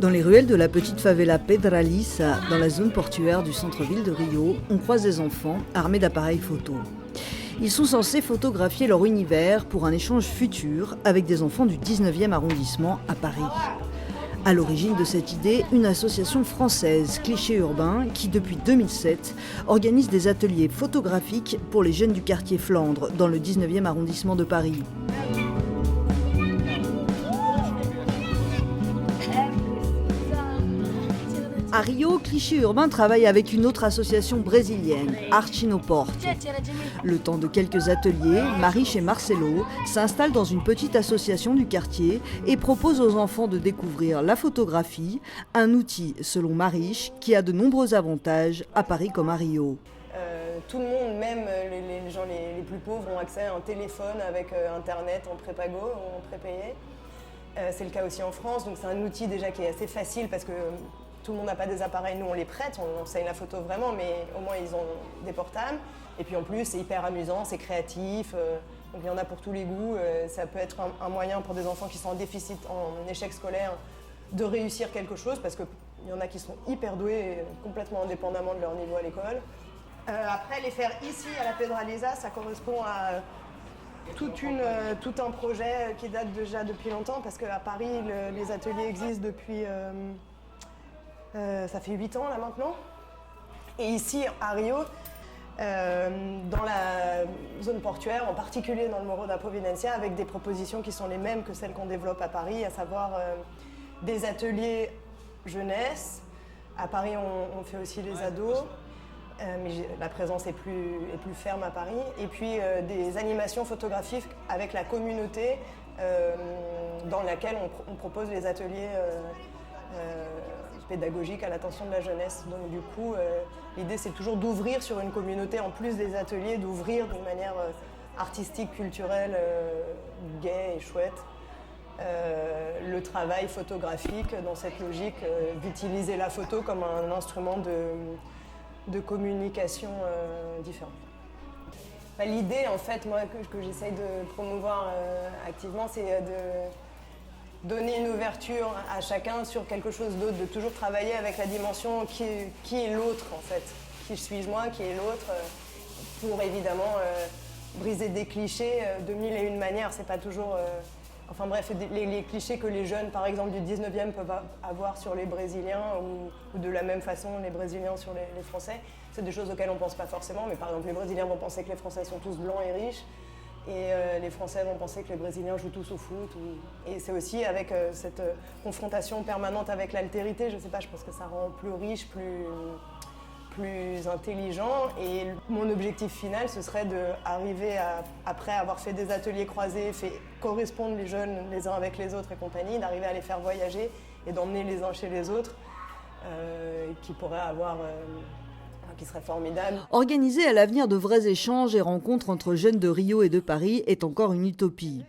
Dans les ruelles de la petite favela Pedralissa, dans la zone portuaire du centre-ville de Rio, on croise des enfants armés d'appareils photo. Ils sont censés photographier leur univers pour un échange futur avec des enfants du 19e arrondissement à Paris. À l'origine de cette idée, une association française, Cliché Urbain, qui depuis 2007 organise des ateliers photographiques pour les jeunes du quartier Flandre, dans le 19e arrondissement de Paris. À Rio, Cliché Urbain travaille avec une autre association brésilienne, Arte no Porto. Le temps de quelques ateliers, Mariche et Marcelo s'installent dans une petite association du quartier et proposent aux enfants de découvrir la photographie, un outil, selon Mariche, qui a de nombreux avantages à Paris comme à Rio. Tout le monde, même les gens les plus pauvres, ont accès à un téléphone avec Internet en prépago ou en prépayé. C'est le cas aussi en France, donc c'est un outil déjà qui est assez facile parce que tout le monde n'a pas des appareils, nous on les prête, on enseigne la photo vraiment, mais au moins ils ont des portables. Et puis en plus c'est hyper amusant, c'est créatif, donc il y en a pour tous les goûts. Ça peut être un moyen pour des enfants qui sont en déficit, en échec scolaire, de réussir quelque chose, parce qu'il y en a qui sont hyper doués, complètement indépendamment de leur niveau à l'école. Après, les faire ici à la Pedralissa, ça correspond à tout un projet qui date déjà depuis longtemps, parce qu'à Paris, les ateliers existent depuis... ça fait 8 ans là maintenant. Et ici, à Rio, dans la zone portuaire, en particulier dans le Morro da Providencia, avec des propositions qui sont les mêmes que celles qu'on développe à Paris, à savoir des ateliers jeunesse. À Paris, on fait aussi les ados. Mais la présence est plus ferme à Paris. Et puis des animations photographiques avec la communauté dans laquelle on propose les ateliers pédagogiques à l'attention de la jeunesse. Donc du coup, l'idée c'est toujours d'ouvrir sur une communauté, en plus des ateliers, d'ouvrir d'une manière artistique, culturelle, gaie et chouette. Le travail photographique dans cette logique d'utiliser la photo comme un instrument de communication différente. L'idée, en fait, moi, que j'essaye de promouvoir activement, c'est de donner une ouverture à chacun sur quelque chose d'autre, de toujours travailler avec la dimension qui est l'autre, en fait. Qui suis-je moi, qui est l'autre, pour évidemment briser des clichés de mille et une manières. C'est pas toujours... Enfin bref, les clichés que les jeunes, par exemple, du 19e peuvent avoir sur les Brésiliens ou de la même façon les Brésiliens sur les Français, c'est des choses auxquelles on ne pense pas forcément, mais par exemple les Brésiliens vont penser que les Français sont tous blancs et riches et les Français vont penser que les Brésiliens jouent tous au foot. Et c'est aussi avec cette confrontation permanente avec l'altérité, je sais pas, je pense que ça rend plus riche, plus intelligent, et mon objectif final ce serait d'arriver après avoir fait des ateliers croisés, fait correspondre les jeunes les uns avec les autres et compagnie, d'arriver à les faire voyager et d'emmener les uns chez les autres, qui pourraient avoir, qui serait formidable. Organiser à l'avenir de vrais échanges et rencontres entre jeunes de Rio et de Paris est encore une utopie.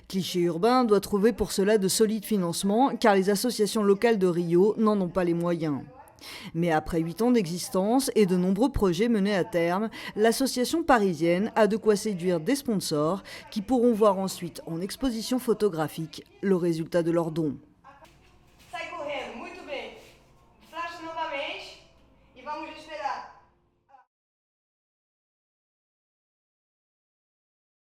Cliché Urbain doit trouver pour cela de solides financements, car les associations locales de Rio n'en ont pas les moyens. Mais après 8 ans d'existence et de nombreux projets menés à terme, l'association parisienne a de quoi séduire des sponsors qui pourront voir ensuite en exposition photographique le résultat de leurs dons.